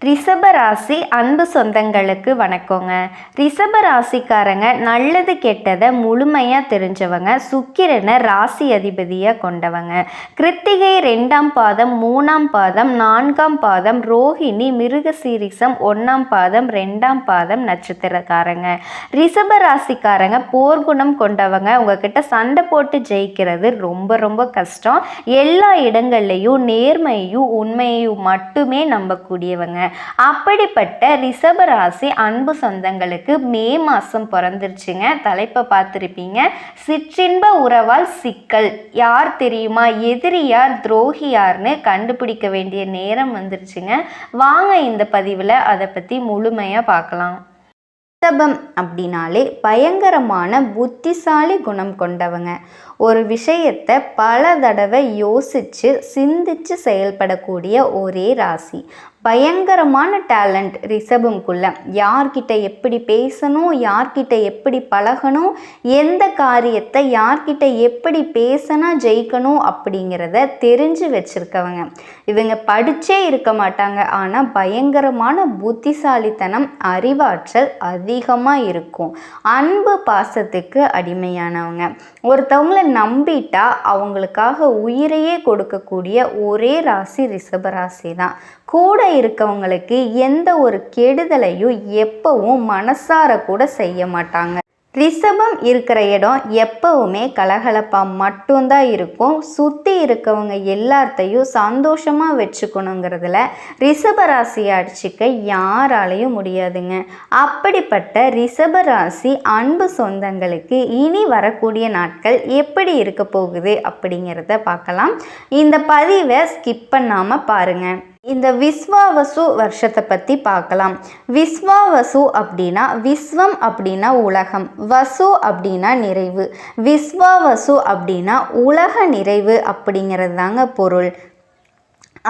ரிஷபராசி அன்பு சொந்தங்களுக்கு வணக்கங்க. ரிஷபராசிக்காரங்க நல்லது கெட்டதை முழுமையாக தெரிஞ்சவங்க. சுக்கிரனை ராசி அதிபதியாக கொண்டவங்க. கிருத்திகை 2ஆம் பாதம் 3ஆம் பாதம் 4ஆம் பாதம் ரோஹிணி மிருகசீரிசம் 1ஆம் பாதம் 2ஆம் பாதம் நட்சத்திரக்காரங்க. ரிஷபராசிக்காரங்க போர்க்குணம் கொண்டவங்க. உங்ககிட்ட சண்டை போட்டு ஜெயிக்கிறது ரொம்ப ரொம்ப கஷ்டம். எல்லா இடங்கள்லையும் நேர்மையும் உண்மையையும் மட்டுமே நம்பக்கூடியவங்க. அப்படிப்பட்ட ரிஷபராசி அன்பு சொந்தங்களுக்கு மே மாதம் பிறந்துருச்சுங்க. தலைப்பை பார்த்துருப்பீங்க. சிற்றின்ப உறவால் சிக்கல். யார் தெரியுமா எதிரி யார் துரோகி யார்னு கண்டுபிடிக்க வேண்டிய நேரம் வந்துருச்சுங்க. வாங்க இந்த பதிவில் அதை பற்றி முழுமையாக பார்க்கலாம். ரிஷபம் அப்படின்னாலே பயங்கரமான புத்திசாலி குணம் கொண்டவங்க. ஒரு விஷயத்தை பல தடவை யோசித்து சிந்திச்சு செயல்படக்கூடிய ஒரே ராசி. பயங்கரமான டேலண்ட் ரிஷபம்குள்ள. யார்கிட்ட எப்படி பேசணும், யார்கிட்ட எப்படி பழகணும், எந்த காரியத்தை யார்கிட்ட எப்படி பேசினா ஜெயிக்கணும் அப்படிங்கிறத தெரிஞ்சு வச்சுருக்கவங்க. இவங்க படித்தே இருக்க மாட்டாங்க. ஆனால் பயங்கரமான புத்திசாலித்தனம், அறிவாற்றல் அதிகமாக இருக்கும். அன்பு பாசத்துக்கு அடிமையானவங்க. ஒருத்தவங்களை நம்பிட்டா அவங்களுக்காக உயிரையே கொடுக்கக்கூடிய ஒரே ராசி ரிஷபராசி தான். கூட இருக்கவங்களுக்கு எந்த ஒரு கெடுதலையும் எப்பவும் மனசார கூட செய்ய மாட்டாங்க. ரிஷபம் இருக்கிற இடம் எப்பவுமே கலகலப்பாக மட்டும்தான் இருக்கும். சுற்றி இருக்கவங்க எல்லாத்தையும் சந்தோஷமாக வச்சுக்கணுங்கிறதுல ரிஷபராசியை அடிச்சுக்க யாராலையும் முடியாதுங்க. அப்படிப்பட்ட ரிஷபராசி அன்பு சொந்தங்களுக்கு இனி வரக்கூடிய நாட்கள் எப்படி இருக்க போகுது அப்படிங்கிறத பார்க்கலாம். இந்த பதிவை ஸ்கிப் பண்ணாமல் பாருங்கள். இந்த விஸ்வாவசு வருஷத்தை பற்றி பார்க்கலாம். விஸ்வாவசு அப்படின்னா விஸ்வம் அப்படின்னா உலகம், வசு அப்படின்னா நிறைவு. விஸ்வாவசு அப்படின்னா உலக நிறைவு அப்படிங்கிறது தாங்க பொருள்.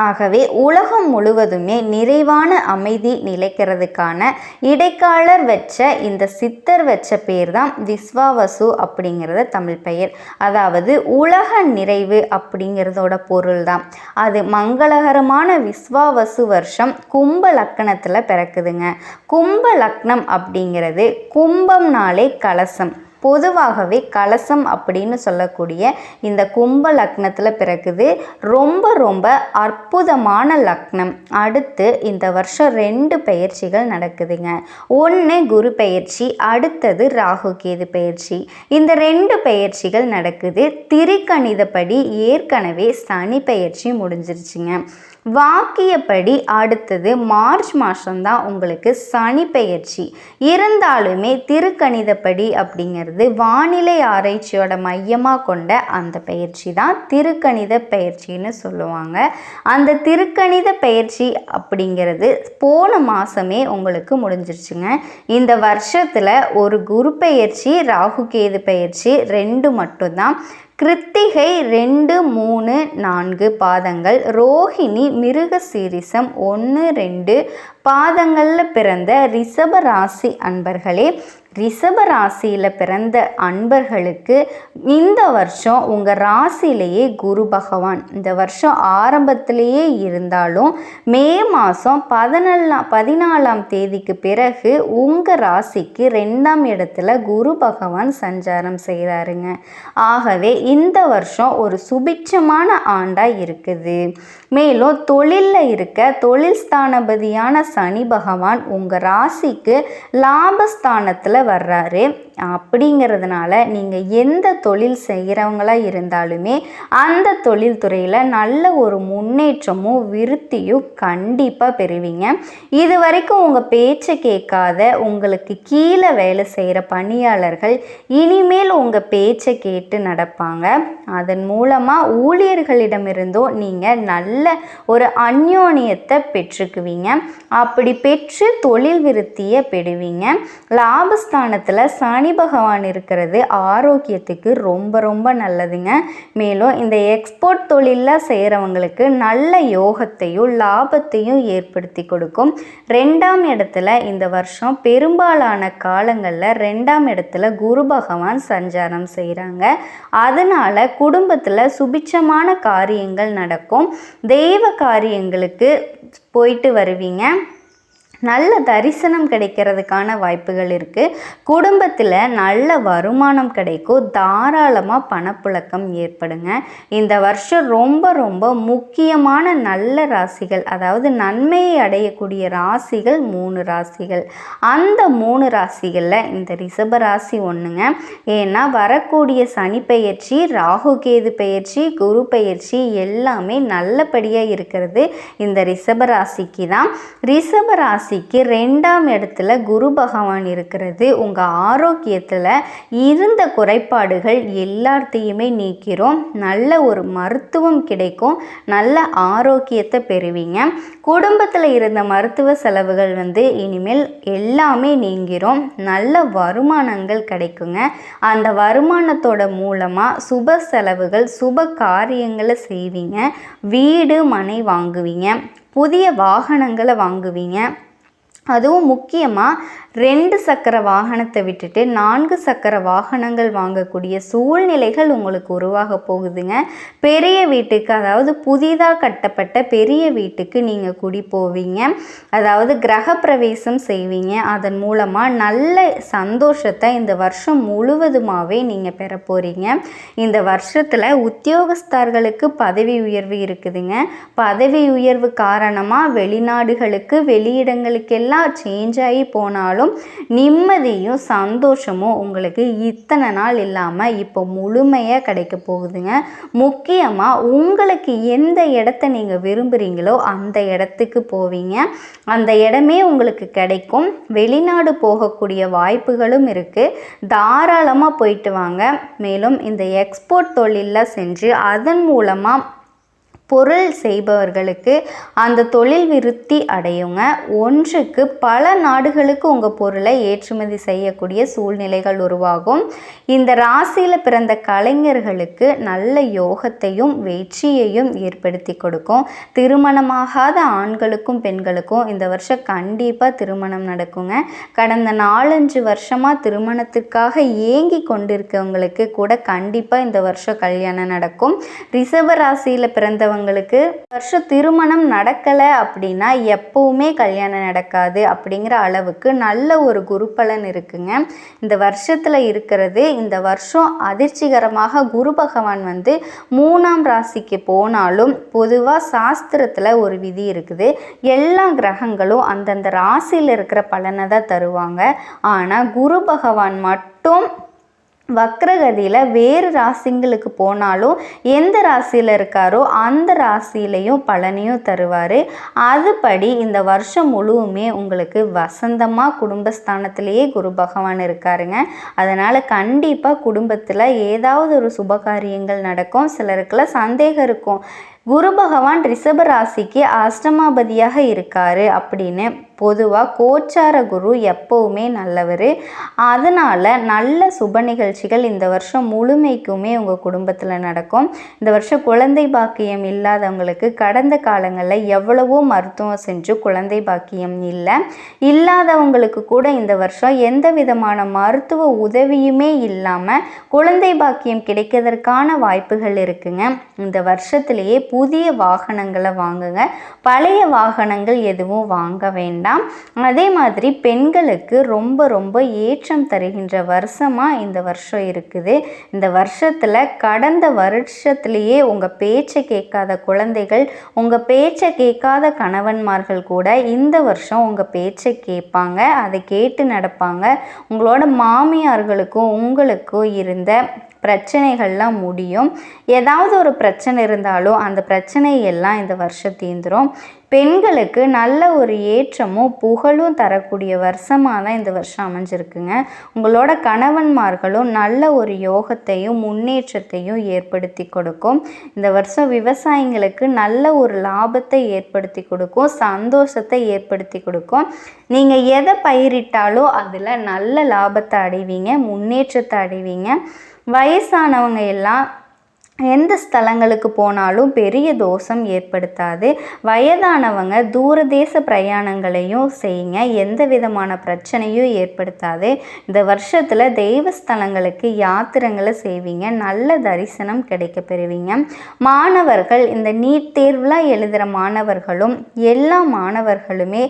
ஆகவே உலகம் முழுவதுமே நிறைவான அமைதி நிலைக்கிறதுக்கான இடைக்காலர் வச்ச இந்த சித்தர் வச்ச பேர் தான் விஸ்வாவசு அப்படிங்கிறத தமிழ் பெயர். அதாவது உலக நிறைவு அப்படிங்கிறதோட பொருள் தான் அது. மங்களகரமான விஸ்வாவசு வருஷம் கும்ப லக்னத்தில் பிறக்குதுங்க. கும்ப லக்னம் அப்படிங்கிறது கும்பம்னாலே கலசம். பொதுவாகவே கலசம் அப்படின்னு சொல்லக்கூடிய இந்த கும்ப லக்னத்தில் பிறக்குது. ரொம்ப ரொம்ப அற்புதமான லக்னம். அடுத்து இந்த வருஷம் 2 பெயர்ச்சிகள் நடக்குதுங்க. ஒன்று குரு பெயர்ச்சி, அடுத்தது ராகு கேது பெயர்ச்சி. இந்த 2 பெயர்ச்சிகள் நடக்குது. திரிகணிதப்படி ஏற்கனவே சனி பெயர்ச்சி முடிஞ்சிருச்சுங்க. வாக்கியப்படி அடுத்தது மார்ச் மாதம்தான் உங்களுக்கு சனி பெயர்ச்சி. இருந்தாலுமே திருக்கணிதப்படி அப்படிங்கிறது வானிலை ஆராய்ச்சியோட மையமாக கொண்ட அந்த பெயர்ச்சி தான் திருக்கணித பெயர்ச்சின்னு சொல்லுவாங்க. அந்த திருக்கணித பெயர்ச்சி அப்படிங்கிறது போன மாதமே உங்களுக்கு முடிஞ்சிருச்சுங்க. இந்த வருஷத்தில் ஒரு குரு பெயர்ச்சி, ராகு கேது பெயர்ச்சி 2 மட்டும்தான். கிருத்திகை 2, 3, 4 பாதங்கள், ரோஹிணி மிருகசீரிசம் 1, 2 பாதங்களில் பிறந்த ரிஷப ராசி அன்பர்களே, ரிஷப ராசியில் பிறந்த அன்பர்களுக்கு இந்த வருஷம் உங்கள் ராசியிலேயே குரு பகவான் இந்த வருஷம் ஆரம்பத்திலேயே இருந்தாலும் மே மாதம் 14ஆம் தேதிக்கு பிறகு உங்கள் ராசிக்கு 2ஆம் இடத்துல குரு பகவான் சஞ்சாரம் செய்கிறாருங்க. ஆகவே இந்த வருஷம் ஒரு சுபிட்சமான ஆண்டாக இருக்குது. மேலும் தொழிலில் இருக்க தொழில் ஸ்தானபதியான சனி பகவான் உங்கள் ராசிக்கு லாபஸ்தானத்தில் வர்றாரு. அப்படிங்கிறதுனால நீங்கள் எந்த தொழில் செய்கிறவங்களா இருந்தாலுமே அந்த தொழில் துறையில் நல்ல ஒரு முன்னேற்றமும் விருத்தியும் கண்டிப்பாக பெறுவீங்க. இது வரைக்கும் உங்கள் பேச்சை கேட்காத உங்களுக்கு கீழே வேலை செய்கிற பணியாளர்கள் இனிமேல் உங்கள் பேச்சை கேட்டு நடப்பாங்க. அதன் மூலமாக ஊழியர்களிடமிருந்தோ நீங்கள் நல்ல ஒரு அந்யோன்யத்தை பெற்றுக்குவீங்க. அப்படி பெற்று தொழில் விருத்தியை பெறுவீங்க. லாபஸ்தானத்தில் சனி பகவான் இருக்கிறது ஆரோக்கியத்துக்கு ரொம்ப ரொம்ப நல்லதுங்க. மேலும் இந்த எக்ஸ்போர்ட் தொழிலில் செய்கிறவங்களுக்கு நல்ல யோகத்தையும் லாபத்தையும் ஏற்படுத்தி கொடுக்கும். 2ஆம் இடத்துல இந்த வருஷம் பெரும்பாலான காலங்களில் 2ஆம் இடத்துல குரு பகவான் சஞ்சாரம் செய்கிறாங்க. அதனால குடும்பத்தில் சுபிட்சமான காரியங்கள் நடக்கும். தெய்வ காரியங்களுக்கு போயிட்டு வருவீங்க. நல்ல தரிசனம் கிடைக்கிறதுக்கான வாய்ப்புகள் இருக்குது. குடும்பத்தில் நல்ல வருமானம் கிடைக்கும். தாராளமாக பணப்புழக்கம் ஏற்படுங்க. இந்த வருஷம் ரொம்ப ரொம்ப முக்கியமான நல்ல ராசிகள், அதாவது நன்மையை அடையக்கூடிய ராசிகள் 3 ராசிகள். அந்த 3 ராசிகளில் இந்த ரிஷப ராசி ஒன்றுங்க. ஏன்னா வரக்கூடிய சனி பெயர்ச்சி, ராகு கேது பெயர்ச்சி, குரு பெயர்ச்சி எல்லாமே நல்லபடியாக இருக்கிறது இந்த ரிஷப ராசிக்கு தான். ரிஷப ராசி 2ஆம் இடத்துல குரு பகவான் இருக்கிறது உங்கள் ஆரோக்கியத்தில் இருந்த குறைபாடுகள் எல்லாத்தையுமே நீக்கிறோம். நல்ல ஒரு மருத்துவம் கிடைக்கும். நல்ல ஆரோக்கியத்தை பெறுவீங்க. குடும்பத்தில் இருந்த மருத்துவ செலவுகள் இனிமேல் எல்லாமே நீங்கிறோம். நல்ல வருமானங்கள் கிடைக்குங்க. அந்த வருமானத்தோட மூலமாக சுப செலவுகள், சுப காரியங்களை செய்வீங்க. வீடு மனை வாங்குவீங்க. புதிய வாகனங்களை வாங்குவீங்க. அதுவும் முக்கியமாக 2 சக்கர வாகனத்தை விட்டுட்டு 4 சக்கர வாகனங்கள் வாங்கக்கூடிய சூழ்நிலைகள் உங்களுக்கு உருவாக போகுதுங்க. பெரிய வீட்டுக்கு, அதாவது புதிதாக கட்டப்பட்ட பெரிய வீட்டுக்கு நீங்கள் குடி போவீங்க. அதாவது கிரக பிரவேசம் செய்வீங்க. அதன் மூலமாக நல்ல சந்தோஷத்தை இந்த வருஷம் முழுவதுமாகவே நீங்கள் பெற போகிறீங்க. இந்த வருஷத்தில் உத்தியோகஸ்தர்களுக்கு பதவி உயர்வு இருக்குதுங்க. பதவி உயர்வு காரணமாக வெளிநாடுகளுக்கு, வெளியிடங்களுக்கெல்லாம் சேஞ்ச் ஆகி போனாலும் நிம்மதியும் சந்தோஷமும் உங்களுக்கு இத்தனை நாள் இல்லாமல் இப்போ முழுமையாக கிடைக்க போகுதுங்க. முக்கியமாக உங்களுக்கு எந்த இடத்த நீங்கள் விரும்புகிறீங்களோ அந்த இடத்துக்கு போவீங்க. அந்த இடமே உங்களுக்கு கிடைக்கும். வெளிநாடு போகக்கூடிய வாய்ப்புகளும் இருக்குது. தாராளமாக போயிட்டு வாங்க. மேலும் இந்த எக்ஸ்போர்ட் தொழிலில் செஞ்சு அதன் மூலமாக பொருள் செய்பவர்களுக்கு அந்த தொழில் விருத்தி அடையுங்க. ஒன்றுக்கு பல நாடுகளுக்கு உங்கள் பொருளை ஏற்றுமதி செய்யக்கூடிய சூழ்நிலைகள் உருவாகும். இந்த ராசியில் பிறந்த கலைஞர்களுக்கு நல்ல யோகத்தையும் வெற்றியையும் ஏற்படுத்தி கொடுக்கும். திருமணமாகாத ஆண்களுக்கும் பெண்களுக்கும் இந்த வருஷம் கண்டிப்பாக திருமணம் நடக்குங்க. கடந்த 4-5 வருஷமாக திருமணத்துக்காக ஏங்கி கொண்டிருக்கவங்களுக்கு கூட கண்டிப்பாக இந்த வருஷம் கல்யாணம் நடக்கும். ரிஷப ராசியில் பிறந்தவங்க வருஷம் திருமணம் நடக்கலை அப்படின்னா எப்பவுமே கல்யாணம் நடக்காது அப்படிங்கிற அளவுக்கு நல்ல ஒரு குரு பலன் இருக்குங்க இந்த வருஷத்தில் இருக்கிறது. இந்த வருஷம் அதிர்ச்சிகரமாக குரு பகவான் 3ஆம் ராசிக்கு போனாலும் பொதுவாக சாஸ்திரத்தில் ஒரு விதி இருக்குது. எல்லா கிரகங்களும் அந்தந்த ராசியில் இருக்கிற பலனை தான் தருவாங்க. ஆனால் குரு பகவான் மட்டும் வக்ரகதியில் வேறு ராசிங்களுக்கு போனாலும் எந்த ராசியில் இருக்காரோ அந்த ராசியிலையும் பலனையும் தருவார். அதுபடி இந்த வருஷம் முழுவுமே உங்களுக்கு வசந்தமாக குடும்பஸ்தானத்திலேயே குரு பகவான் இருக்காருங்க. அதனால் கண்டிப்பாக குடும்பத்தில் ஏதாவது ஒரு சுபகாரியங்கள் நடக்கும். சிலருக்குலாம் சந்தேகம் இருக்கும், குரு பகவான் ரிஷப ராசிக்கு அஷ்டமாபதியாக இருக்காரு அப்படின்னு. பொதுவாக கோச்சார குரு எப்போவுமே நல்லவர். அதனால் நல்ல சுப நிகழ்ச்சிகள் இந்த வருஷம் முழுமைக்குமே உங்கள் குடும்பத்தில் நடக்கும். இந்த வருஷம் குழந்தை பாக்கியம் இல்லாதவங்களுக்கு கடந்த காலங்களில் எவ்வளவோ மருத்துவம் செஞ்சு குழந்தை பாக்கியம் இல்லாதவங்களுக்கு கூட இந்த வருஷம் எந்த விதமான மருத்துவ உதவியுமே இல்லாமல் குழந்தை பாக்கியம் கிடைக்கிறதுக்கான வாய்ப்புகள் இருக்குங்க. இந்த வருஷத்திலேயே புதிய வாகனங்களை வாங்குங்க. பழைய வாகனங்கள் எதுவும் வாங்க வேண்டாம். அதே மாதிரி பெண்களுக்கு ரொம்ப ரொம்ப ஏற்றம் தருகின்ற வருஷமாக இந்த வருஷம் இருக்குது. இந்த வருஷத்தில் கடந்த வருஷத்துலேயே உங்கள் பேச்சை கேட்காத குழந்தைகள், உங்கள் பேச்சை கேட்காத கணவன்மார்கள் கூட இந்த வருஷம் உங்கள் பேச்சை கேட்பாங்க. அதை கேட்டு நடப்பாங்க. உங்களோட மாமியார்களுக்கும் உங்களுக்கும் இருந்த பிரச்சனைகள்லாம் முடியும். ஏதாவது ஒரு பிரச்சனை இருந்தாலும் அந்த பிரச்சனையெல்லாம் இந்த வருஷம் தீர்ந்துடும். பெண்களுக்கு நல்ல ஒரு ஏற்றமும் புகழும் தரக்கூடிய வருஷமாக தான் இந்த வருஷம் அமைஞ்சிருக்குங்க. உங்களோட கணவன்மார்களும் நல்ல ஒரு யோகத்தையும் முன்னேற்றத்தையும் ஏற்படுத்தி கொடுக்கும். இந்த வருஷம் விவசாயிங்களுக்கு நல்ல ஒரு லாபத்தை ஏற்படுத்தி கொடுக்கும், சந்தோஷத்தை ஏற்படுத்தி கொடுக்கும். நீங்கள் எதை பயிரிட்டாலோ அதில் நல்ல லாபத்தை அடைவீங்க, முன்னேற்றத்தை அடைவீங்க. வயசானவங்க எல்லாம் எந்த ஸ்தலங்களுக்கு போனாலும் பெரிய தோஷம் ஏற்படுத்தாது. வயதானவங்க தூரதேச பிரயாணங்களையும் செய்யுங்க, எந்த விதமான பிரச்சனையும் ஏற்படுத்தாது. இந்த வருஷத்தில் தெய்வஸ்தலங்களுக்கு யாத்திரைங்களை செய்வீங்க, நல்ல தரிசனம் கிடைக்க பெறுவீங்க. மாணவர்கள், இந்த நீட் தேர்வுலாம் எழுதுகிற மாணவர்களும் எல்லா மாணவர்களுமே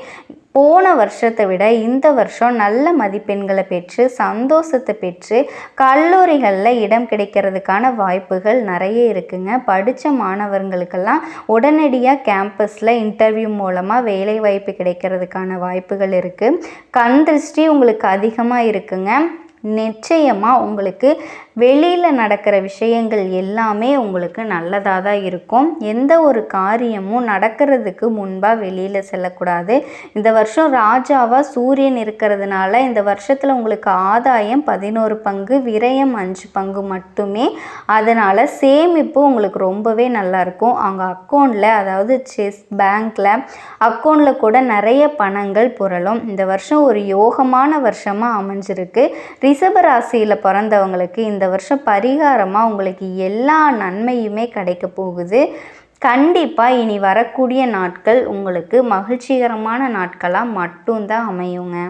போன வருஷத்தை விட இந்த வருஷம் நல்ல மதிப்பெண்களை பெற்று சந்தோஷத்தை பெற்று கல்லூரிகளில் இடம் கிடைக்கிறதுக்கான வாய்ப்புகள் நிறைய இருக்குங்க. படித்த மாணவர்களுக்கெல்லாம் உடனடியாக கேம்பஸில் இன்டர்வியூ மூலமாக வேலை வாய்ப்பு கிடைக்கிறதுக்கான வாய்ப்புகள் இருக்குது. கண் திருஷ்டி உங்களுக்கு அதிகமாக இருக்குங்க. நிச்சயமாக உங்களுக்கு வெளியில் நடக்கிற விஷயங்கள் எல்லாமே உங்களுக்கு நல்லதாக தான் இருக்கும். எந்த ஒரு காரியமும் நடக்கிறதுக்கு முன்பாக வெளியில் செல்லக்கூடாது. இந்த வருஷம் ராஜாவாக சூரியன் இருக்கிறதுனால இந்த வருஷத்தில் உங்களுக்கு ஆதாயம் 11 பங்கு, விரயம் 5 பங்கு மட்டுமே. அதனால் சேமிப்பு உங்களுக்கு ரொம்பவே நல்லாயிருக்கும். அவங்க அக்கௌண்ட்டில், அதாவது பேங்க்கில் அக்கௌண்ட்டில் கூட நிறைய பணங்கள் புரளும். இந்த வருஷம் ஒரு யோகமான வருஷமாக அமைஞ்சிருக்கு. ரிஷப ராசியில் பிறந்தவங்களுக்கு இந்த வருஷம் பரிகாரமாக உங்களுக்கு எல்லா நன்மையுமே கிடைக்க போகுது. கண்டிப்பாக இனி வரக்கூடிய நாட்கள் உங்களுக்கு மகிழ்ச்சிகரமான நாட்களாக மட்டும்தான் அமையுங்க.